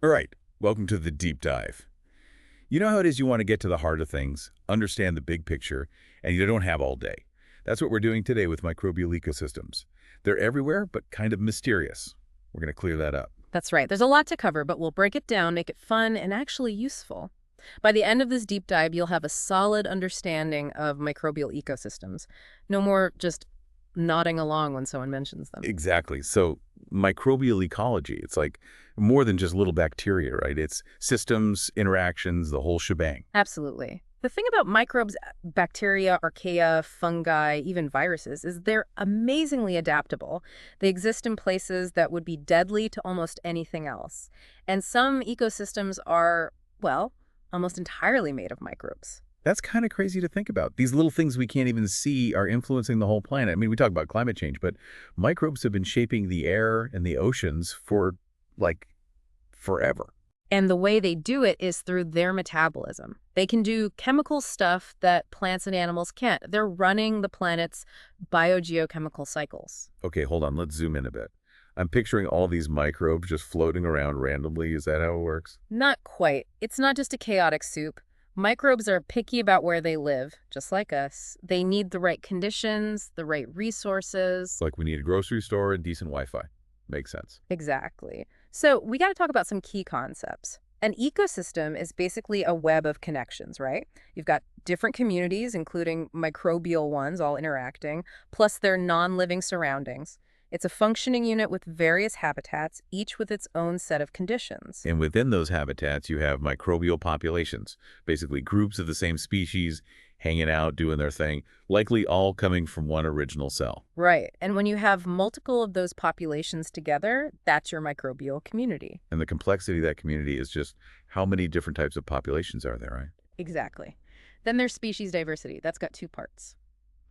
All right, welcome to the deep dive. You know how it is you want to get to the heart of things, understand the big picture, and you don't have all day. That's what we're doing today with microbial ecosystems. They're everywhere, but kind of mysterious. We're going to clear that up. That's right. There's a lot to cover, but we'll break it down, make it fun, and actually useful. By the end of this deep dive, you'll have a solid understanding of microbial ecosystems. No more just nodding along when someone mentions them. Exactly. So microbial ecology, it's like more than just little bacteria, right? It's systems, interactions, the whole shebang. Absolutely. The thing about microbes, bacteria, archaea, fungi, even viruses, is they're amazingly adaptable. They exist in places that would be deadly to almost anything else. And some ecosystems are, well, almost entirely made of microbes. That's kind of crazy to think about. These little things we can't even see are influencing the whole planet. I mean, we talk about climate change, but microbes have been shaping the air and the oceans for, like, forever. And the way they do it is through their metabolism. They can do chemical stuff that plants and animals can't. They're running the planet's biogeochemical cycles. Okay, hold on. Let's zoom in a bit. I'm picturing all these microbes just floating around randomly. Is that how it works? Not quite. It's not just a chaotic soup. Microbes are picky about where they live, just like us. They need the right conditions, the right resources. Like we need a grocery store and decent Wi-Fi. Makes sense. Exactly. So we got to talk about some key concepts. An ecosystem is basically a web of connections, right? You've got different communities, including microbial ones, all interacting, plus their non-living surroundings. It's a functioning unit with various habitats, each with its own set of conditions. And within those habitats, you have microbial populations, basically groups of the same species hanging out, doing their thing, likely all coming from one original cell. Right. And when you have multiple of those populations together, that's your microbial community. And the complexity of that community is just how many different types of populations are there, right? Exactly. Then there's species diversity. That's got two parts.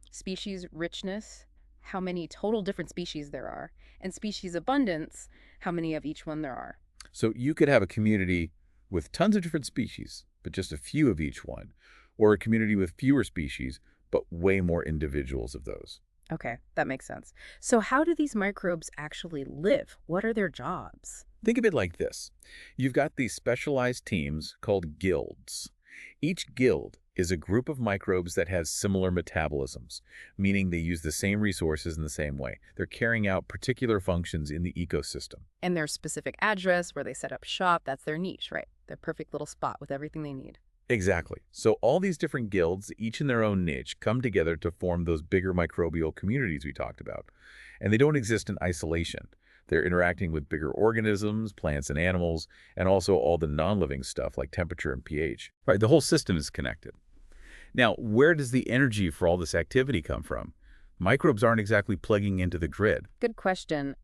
Species richness, how many total different species there are, and species abundance, how many of each one there are. So you could have a community with tons of different species, but just a few of each one, or a community with fewer species, but way more individuals of those. Okay, that makes sense. So how do these microbes actually live? What are their jobs? Think of it like this. You've got these specialized teams called guilds. Each guild is a group of microbes that has similar metabolisms, meaning they use the same resources in the same way. They're carrying out particular functions in the ecosystem. And their specific address where they set up shop, that's their niche, right? Their perfect little spot with everything they need. Exactly. So all these different guilds, each in their own niche, come together to form those bigger microbial communities we talked about. And they don't exist in isolation. They're interacting with bigger organisms, plants and animals, and also all the non-living stuff like temperature and pH. Right, the whole system is connected. Now, where does the energy for all this activity come from? Microbes aren't exactly plugging into the grid. Good question.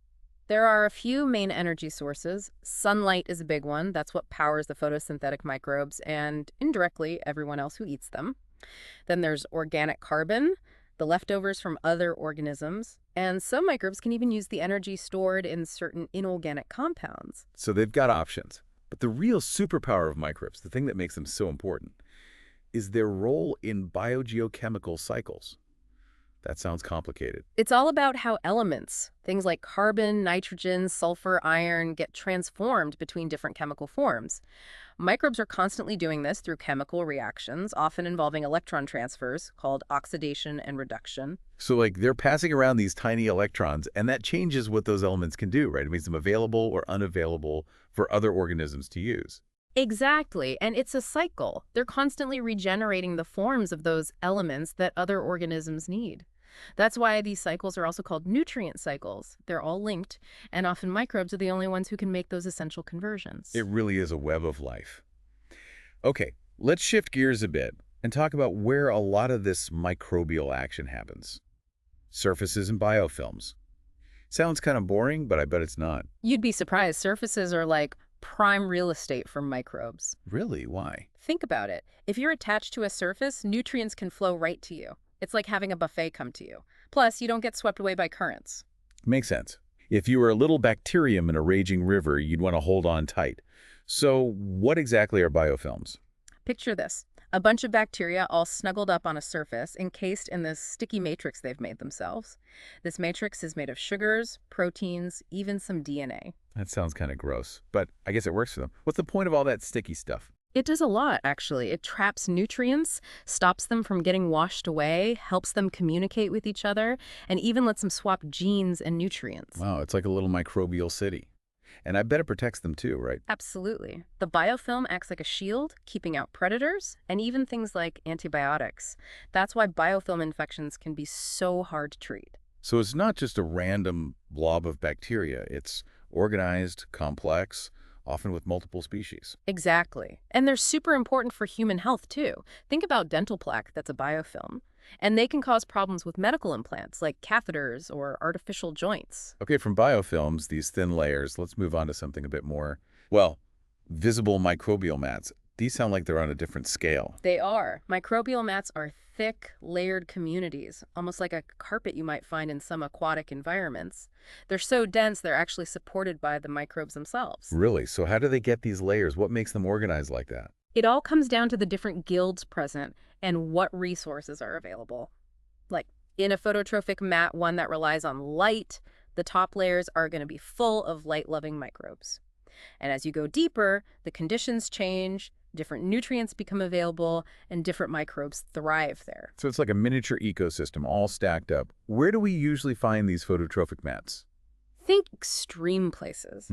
There are a few main energy sources. Sunlight is a big one. That's what powers the photosynthetic microbes and, indirectly, everyone else who eats them. Then there's organic carbon, the leftovers from other organisms, and some microbes can even use the energy stored in certain inorganic compounds. So they've got options. But the real superpower of microbes, the thing that makes them so important, is their role in biogeochemical cycles. That sounds complicated. It's all about how elements, things like carbon, nitrogen, sulfur, iron, get transformed between different chemical forms. Microbes are constantly doing this through chemical reactions, often involving electron transfers called oxidation and reduction. So like they're passing around these tiny electrons, and that changes what those elements can do, right? It makes them available or unavailable for other organisms to use. Exactly, and it's a cycle. They're constantly regenerating the forms of those elements that other organisms need. That's why these cycles are also called nutrient cycles. They're all linked, and often microbes are the only ones who can make those essential conversions. It really is a web of life. Okay, let's shift gears a bit and talk about where a lot of this microbial action happens. Surfaces and biofilms. Sounds kind of boring, but I bet it's not. You'd be surprised. Surfaces are like prime real estate for microbes. Really? Why? Think about it. If you're attached to a surface, nutrients can flow right to you. It's like having a buffet come to you. Plus, you don't get swept away by currents. Makes sense. If you were a little bacterium in a raging river, you'd want to hold on tight. So what exactly are biofilms? Picture this. A bunch of bacteria all snuggled up on a surface, encased in this sticky matrix they've made themselves. This matrix is made of sugars, proteins, even some DNA. That sounds kind of gross, but I guess it works for them. What's the point of all that sticky stuff? It does a lot, actually. It traps nutrients, stops them from getting washed away, helps them communicate with each other, and even lets them swap genes and nutrients. Wow, it's like a little microbial city. And I bet it protects them too, right? Absolutely. The biofilm acts like a shield, keeping out predators, and even things like antibiotics. That's why biofilm infections can be so hard to treat. So it's not just a random blob of bacteria. It's organized, complex, often with multiple species. Exactly. And they're super important for human health, too. Think about dental plaque that's a biofilm. And they can cause problems with medical implants, like catheters or artificial joints. Okay, from biofilms, these thin layers, let's move on to something a bit more, well, visible microbial mats. These sound like they're on a different scale. They are. Microbial mats are thick, layered communities, almost like a carpet you might find in some aquatic environments. They're so dense, they're actually supported by the microbes themselves. Really? So how do they get these layers? What makes them organized like that? It all comes down to the different guilds present and what resources are available. Like in a phototrophic mat, one that relies on light, the top layers are going to be full of light-loving microbes. And as you go deeper, the conditions change, different nutrients become available, and different microbes thrive there. So it's like a miniature ecosystem all stacked up. Where do we usually find these phototrophic mats? Think extreme places.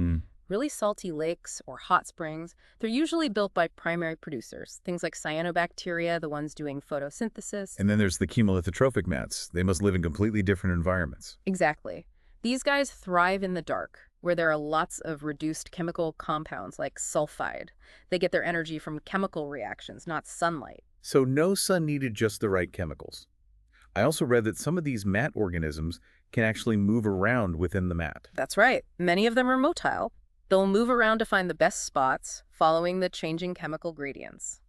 Really salty lakes or hot springs, they're usually built by primary producers, things like cyanobacteria, the ones doing photosynthesis. And then there's the chemolithotrophic mats. They must live in completely different environments. Exactly. These guys thrive in the dark, where there are lots of reduced chemical compounds like sulfide. They get their energy from chemical reactions, not sunlight. So no sun needed, just the right chemicals. I also read that some of these mat organisms can actually move around within the mat. That's right. Many of them are motile. They'll move around to find the best spots, following the changing chemical gradients.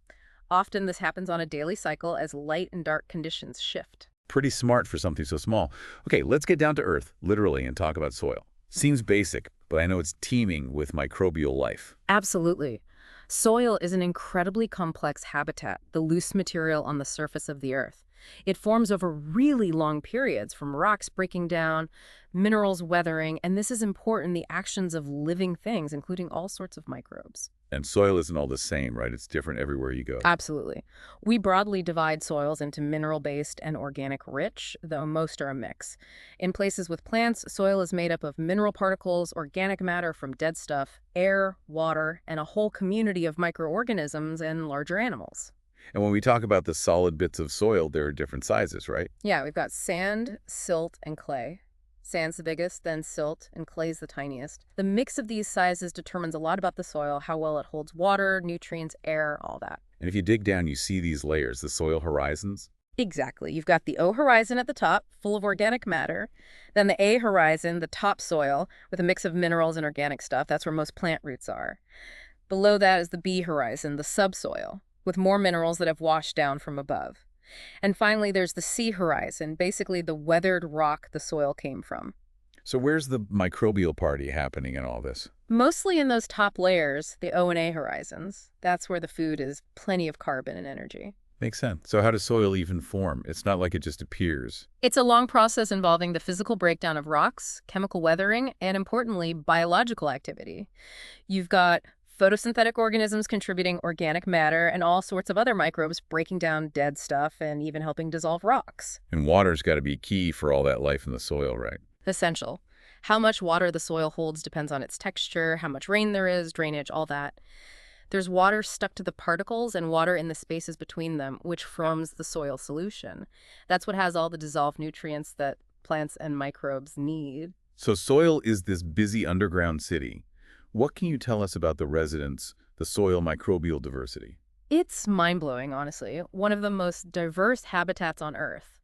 Often this happens on a daily cycle as light and dark conditions shift. Pretty smart for something so small. Okay, let's get down to earth, literally, and talk about soil. Seems basic, but I know it's teeming with microbial life. Absolutely. Soil is an incredibly complex habitat, the loose material on the surface of the earth. It forms over really long periods, from rocks breaking down, minerals weathering, and this is important, the actions of living things, including all sorts of microbes. And soil isn't all the same, right? It's different everywhere you go. Absolutely. We broadly divide soils into mineral-based and organic-rich, though most are a mix. In places with plants, soil is made up of mineral particles, organic matter from dead stuff, air, water, and a whole community of microorganisms and larger animals. And when we talk about the solid bits of soil, there are different sizes, right? Yeah, we've got sand, silt, and clay. Sand's the biggest, then silt, and clay's the tiniest. The mix of these sizes determines a lot about the soil, how well it holds water, nutrients, air, all that. And if you dig down, you see these layers, the soil horizons. Exactly. You've got the O horizon at the top, full of organic matter. Then the A horizon, the topsoil, with a mix of minerals and organic stuff. That's where most plant roots are. Below that is the B horizon, the subsoil, with more minerals that have washed down from above. And finally, there's the C horizon, basically the weathered rock the soil came from. So where's the microbial party happening in all this? Mostly in those top layers, the O and A horizons. That's where the food is plenty of carbon and energy. Makes sense. So how does soil even form? It's not like it just appears. It's a long process involving the physical breakdown of rocks, chemical weathering, and importantly, biological activity. You've got photosynthetic organisms contributing organic matter and all sorts of other microbes breaking down dead stuff and even helping dissolve rocks. And water's got to be key for all that life in the soil, right? Essential. How much water the soil holds depends on its texture, how much rain there is, drainage, all that. There's water stuck to the particles and water in the spaces between them, which forms the soil solution. That's what has all the dissolved nutrients that plants and microbes need. So soil is this busy underground city. What can you tell us about the residents, the soil microbial diversity? It's mind-blowing, honestly. One of the most diverse habitats on Earth.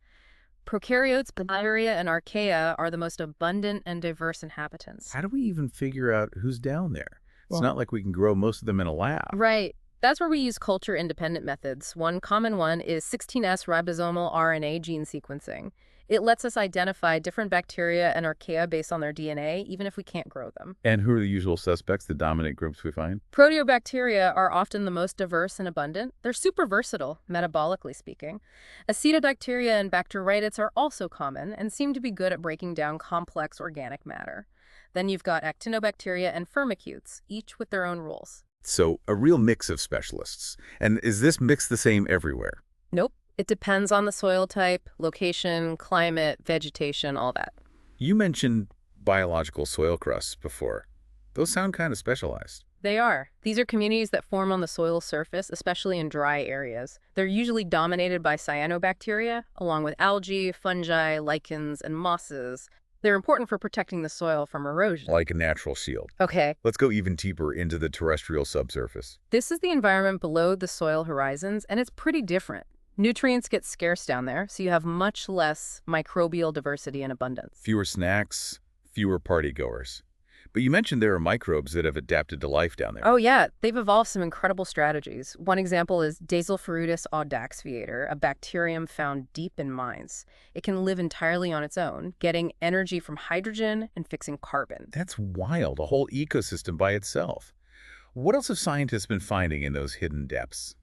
Prokaryotes, Bacteria, and Archaea are the most abundant and diverse inhabitants. How do we even figure out who's down there? It's Well, not like we can grow most of them in a lab. Right. That's where we use culture-independent methods. One common one is 16S ribosomal RNA gene sequencing. It lets us identify different bacteria and archaea based on their DNA, even if we can't grow them. And who are the usual suspects, the dominant groups we find? Proteobacteria are often the most diverse and abundant. They're super versatile, metabolically speaking. Acetobacteria and bacteroidetes are also common and seem to be good at breaking down complex organic matter. Then you've got actinobacteria and firmicutes, each with their own roles. So a real mix of specialists. And is this mix the same everywhere? Nope. It depends on the soil type, location, climate, vegetation, all that. You mentioned biological soil crusts before. Those sound kind of specialized. They are. These are communities that form on the soil surface, especially in dry areas. They're usually dominated by cyanobacteria, along with algae, fungi, lichens, and mosses. They're important for protecting the soil from erosion. Like a natural shield. Okay, Let's go even deeper into the terrestrial subsurface. this is the environment below the soil horizons, and it's pretty different. Nutrients get scarce down there, so you have much less microbial diversity and abundance. Fewer snacks, fewer partygoers. But you mentioned there are microbes that have adapted to life down there. Oh yeah, they've evolved some incredible strategies. One example is Dazelferutis audaxviator, a bacterium found deep in mines. It can live entirely on its own, getting energy from hydrogen and fixing carbon. That's wild, a whole ecosystem by itself. What else have scientists been finding in those hidden depths?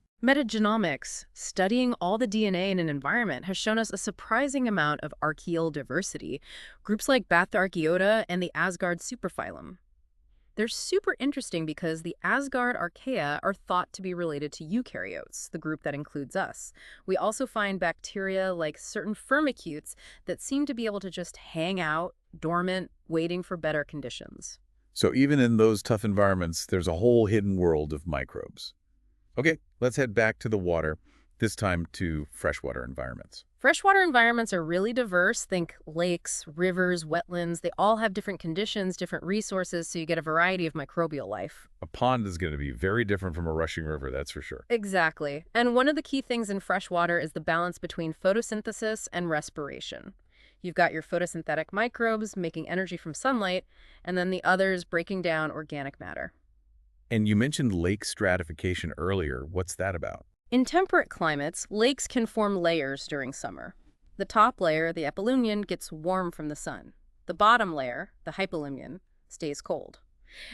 Metagenomics, studying all the DNA in an environment, has shown us a surprising amount of archaeal diversity. Groups like Bathyarchaeota and the Asgard superphylum. They're super interesting because the Asgard archaea are thought to be related to eukaryotes, the group that includes us. We also find bacteria like certain firmicutes that seem to be able to just hang out, dormant, waiting for better conditions. So even in those tough environments, there's a whole hidden world of microbes. Okay, let's head back to the water, this time to freshwater environments. Freshwater environments are really diverse. Think lakes, rivers, wetlands. They all have different conditions, different resources, so you get a variety of microbial life. A pond is going to be very different from a rushing river, that's for sure. Exactly. And one of the key things in freshwater is the balance between photosynthesis and respiration. You've got your photosynthetic microbes making energy from sunlight, and then the others breaking down organic matter. And you mentioned lake stratification earlier. What's that about? In temperate climates, lakes can form layers during summer. The top layer, the epilumnion, gets warm from the sun. The bottom layer, the hypolumnion, stays cold.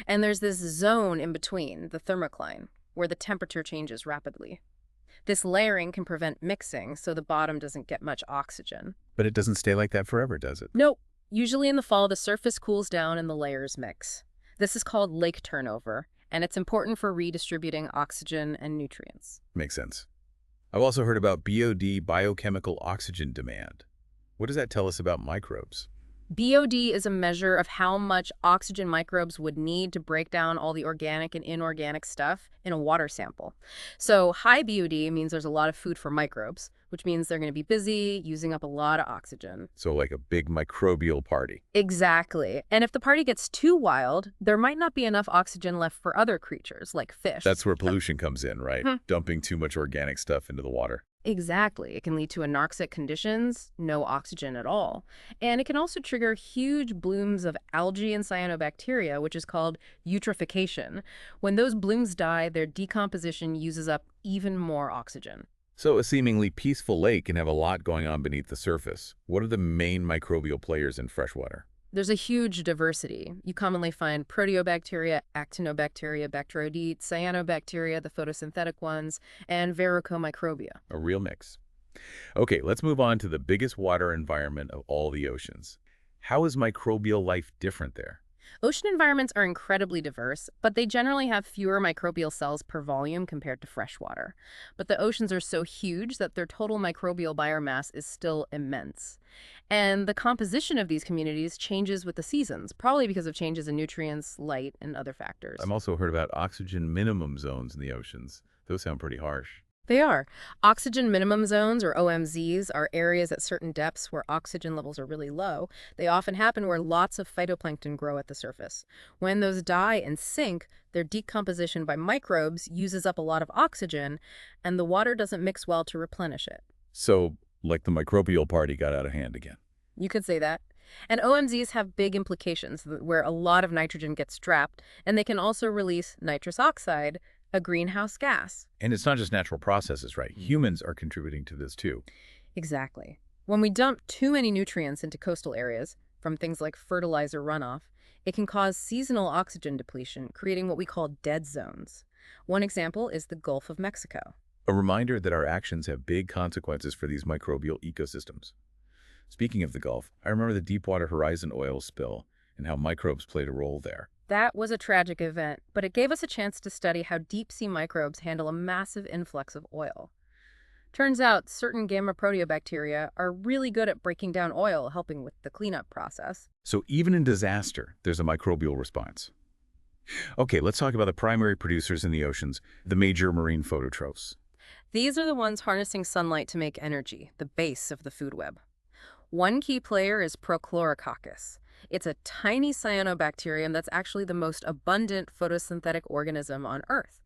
And there's this zone in between, the thermocline, where the temperature changes rapidly. This layering can prevent mixing, so the bottom doesn't get much oxygen. But it doesn't stay like that forever, does it? Nope. Usually in the fall, the surface cools down and the layers mix. This is called lake turnover, and it's important for redistributing oxygen and nutrients. Makes sense. I've also heard about BOD, biochemical oxygen demand. What does that tell us about microbes? BOD is a measure of how much oxygen microbes would need to break down all the organic and inorganic stuff in a water sample. So high BOD means there's a lot of food for microbes, which means they're going to be busy, using up a lot of oxygen. So like a big microbial party. Exactly. And if the party gets too wild, there might not be enough oxygen left for other creatures, like fish. That's where pollution comes in, right? Hmm. Dumping too much organic stuff into the water. Exactly. It can lead to anoxic conditions, no oxygen at all. And it can also trigger huge blooms of algae and cyanobacteria, which is called eutrophication. When those blooms die, their decomposition uses up even more oxygen. So a seemingly peaceful lake can have a lot going on beneath the surface. What are the main microbial players in freshwater? There's a huge diversity. You commonly find proteobacteria, actinobacteria, bacteroidetes, cyanobacteria, the photosynthetic ones, and verrucomicrobia. A real mix. Okay, let's move on to the biggest water environment of all the oceans. How is microbial life different there? Ocean environments are incredibly diverse, but they generally have fewer microbial cells per volume compared to freshwater. But the oceans are so huge that their total microbial biomass is still immense. And the composition of these communities changes with the seasons, probably because of changes in nutrients, light, and other factors. I've also heard about oxygen minimum zones in the oceans. Those sound pretty harsh. They are. Oxygen minimum zones, or OMZs, are areas at certain depths where oxygen levels are really low. They often happen where lots of phytoplankton grow at the surface. When those die and sink, their decomposition by microbes uses up a lot of oxygen, and the water doesn't mix well to replenish it. So, like the microbial party got out of hand again. You could say that. And OMZs have big implications where a lot of nitrogen gets trapped, and they can also release nitrous oxide, a greenhouse gas. And it's not just natural processes, right? Humans are contributing to this too. Exactly. When we dump too many nutrients into coastal areas, from things like fertilizer runoff, it can cause seasonal oxygen depletion, creating what we call dead zones. One example is the Gulf of Mexico. A reminder that our actions have big consequences for these microbial ecosystems. Speaking of the Gulf, I remember the Deepwater Horizon oil spill and how microbes played a role there. That was a tragic event, but it gave us a chance to study how deep-sea microbes handle a massive influx of oil. Turns out certain gamma proteobacteria are really good at breaking down oil, helping with the cleanup process. So even in disaster, there's a microbial response. Okay, let's talk about the primary producers in the oceans, the major marine phototrophs. These are the ones harnessing sunlight to make energy, the base of the food web. One key player is Prochlorococcus. It's a tiny cyanobacterium that's actually the most abundant photosynthetic organism on Earth.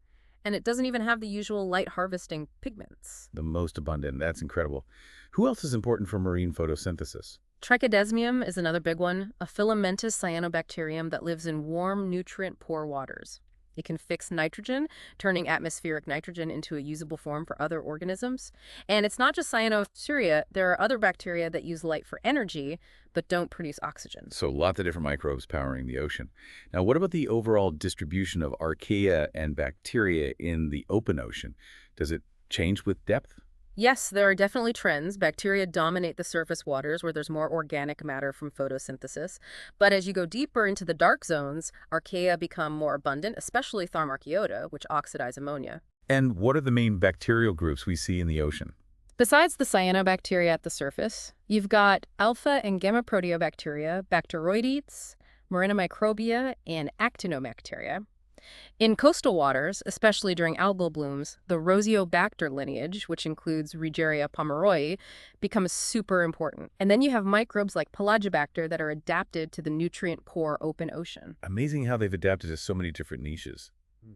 And it doesn't even have the usual light harvesting pigments. The most abundant, that's incredible. Who else is important for marine photosynthesis? Trichodesmium is another big one, a filamentous cyanobacterium that lives in warm, nutrient-poor waters. It can fix nitrogen, turning atmospheric nitrogen into a usable form for other organisms. And it's not just cyanobacteria. There are other bacteria that use light for energy, but don't produce oxygen. So lots of different microbes powering the ocean. Now, what about the overall distribution of archaea and bacteria in the open ocean? Does it change with depth? Yes, there are definitely trends. Bacteria dominate the surface waters where there's more organic matter from photosynthesis. But as you go deeper into the dark zones, archaea become more abundant, especially Tharmarchaeota, which oxidize ammonia. And what are the main bacterial groups we see in the ocean? Besides the cyanobacteria at the surface, you've got alpha and gamma proteobacteria, bacteroidetes, Microbia, and actinobacteria. In coastal waters, especially during algal blooms, the Rosiobacter lineage, which includes Regeria pomeroi, becomes super important. And then you have microbes like Pelagibacter that are adapted to the nutrient-poor open ocean. Amazing how they've adapted to so many different niches.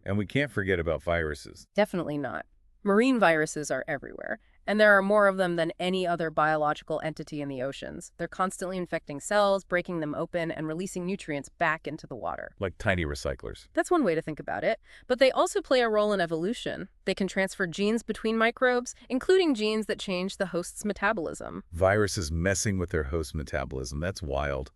And we can't forget about viruses. Definitely not. Marine viruses are everywhere, and there are more of them than any other biological entity in the oceans. They're constantly infecting cells, breaking them open, and releasing nutrients back into the water. Like tiny recyclers. That's one way to think about it. But they also play a role in evolution. They can transfer genes between microbes, including genes that change the host's metabolism. Viruses messing with their host metabolism. That's wild.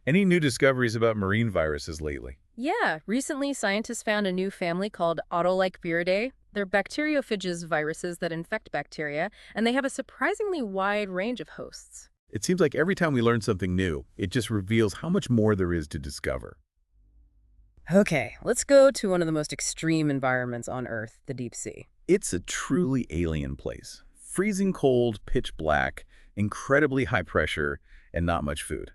Any new discoveries about marine viruses lately? Yeah, recently scientists found a new family called Autolike Viridae. They're bacteriophages viruses that infect bacteria, and they have a surprisingly wide range of hosts. It seems like every time we learn something new, it just reveals how much more there is to discover. Okay, let's go to one of the most extreme environments on Earth, the deep sea. It's a truly alien place. Freezing cold, pitch black, incredibly high pressure, and not much food.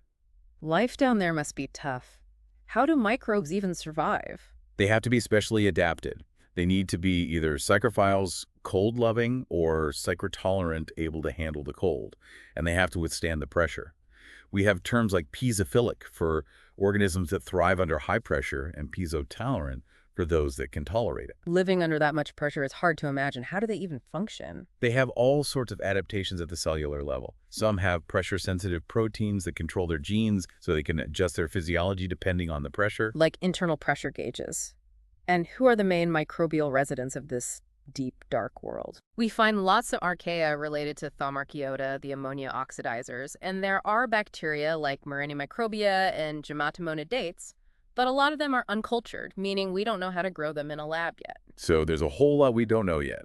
Life down there must be tough. How do microbes even survive? They have to be specially adapted. They need to be either psychrophiles, cold-loving, or psychrotolerant, able to handle the cold, and they have to withstand the pressure. We have terms like piezophilic for organisms that thrive under high pressure and piezotolerant for those that can tolerate it. Living under that much pressure is hard to imagine. How do they even function? They have all sorts of adaptations at the cellular level. Some have pressure-sensitive proteins that control their genes so they can adjust their physiology depending on the pressure. Like internal pressure gauges. And who are the main microbial residents of this deep, dark world? We find lots of archaea related to Tharmarchaeota, the ammonia oxidizers, and there are bacteria like Microbia and Gematomonidates, but a lot of them are uncultured, meaning we don't know how to grow them in a lab yet. So there's a whole lot we don't know yet.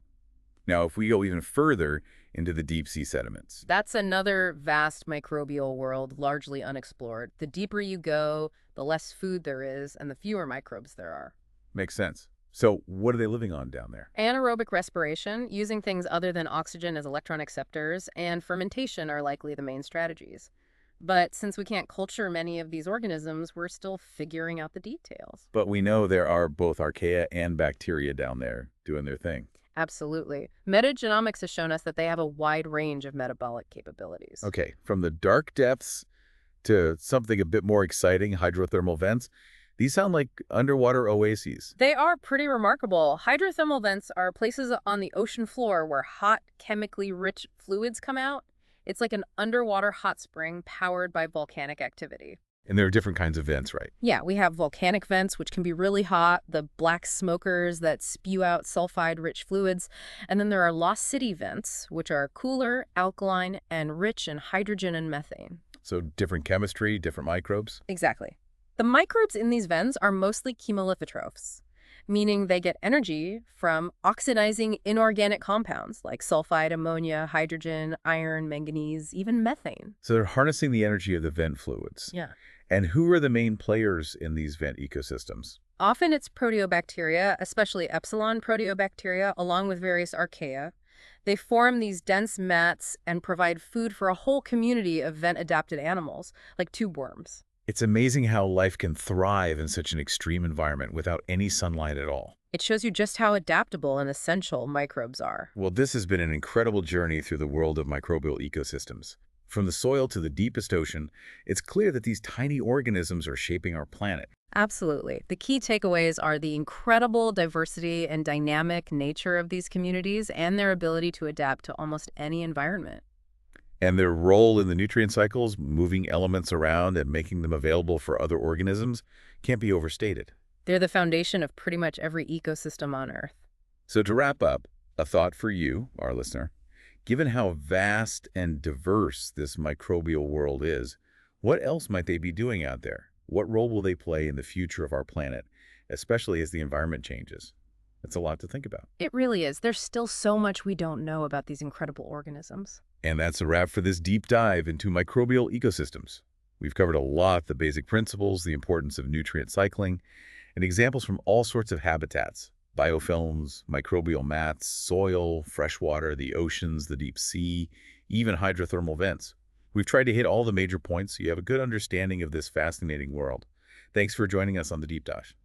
Now, if we go even further into the deep sea sediments. That's another vast microbial world, largely unexplored. The deeper you go, the less food there is, and the fewer microbes there are. Makes sense. So what are they living on down there? Anaerobic respiration, using things other than oxygen as electron acceptors, and fermentation are likely the main strategies. But since we can't culture many of these organisms, we're still figuring out the details. But we know there are both archaea and bacteria down there doing their thing. Absolutely. Metagenomics has shown us that they have a wide range of metabolic capabilities. Okay, from the dark depths to something a bit more exciting, hydrothermal vents, these sound like underwater oases. They are pretty remarkable. Hydrothermal vents are places on the ocean floor where hot, chemically rich fluids come out. It's like an underwater hot spring powered by volcanic activity. And there are different kinds of vents, right? Yeah, we have volcanic vents, which can be really hot, the black smokers that spew out sulfide-rich fluids, and then there are lost city vents, which are cooler, alkaline, and rich in hydrogen and methane. So different chemistry, different microbes. Exactly. The microbes in these vents are mostly chemolithotrophs, meaning they get energy from oxidizing inorganic compounds like sulfide, ammonia, hydrogen, iron, manganese, even methane. So they're harnessing the energy of the vent fluids. Yeah. And who are the main players in these vent ecosystems? Often it's proteobacteria, especially epsilon proteobacteria, along with various archaea. They form these dense mats and provide food for a whole community of vent-adapted animals, like tube worms. It's amazing how life can thrive in such an extreme environment without any sunlight at all. It shows you just how adaptable and essential microbes are. Well, this has been an incredible journey through the world of microbial ecosystems. From the soil to the deepest ocean, it's clear that these tiny organisms are shaping our planet. Absolutely. The key takeaways are the incredible diversity and dynamic nature of these communities and their ability to adapt to almost any environment. And their role in the nutrient cycles, moving elements around and making them available for other organisms, can't be overstated. They're the foundation of pretty much every ecosystem on Earth. So to wrap up, a thought for you, our listener. Given how vast and diverse this microbial world is, what else might they be doing out there? What role will they play in the future of our planet, especially as the environment changes? It's a lot to think about. It really is. There's still so much we don't know about these incredible organisms. And that's a wrap for this deep dive into microbial ecosystems. We've covered a lot, the basic principles, the importance of nutrient cycling, and examples from all sorts of habitats: biofilms, microbial mats, soil, freshwater, the oceans, the deep sea, even hydrothermal vents. We've tried to hit all the major points so you have a good understanding of this fascinating world. Thanks for joining us on the Deep Dive.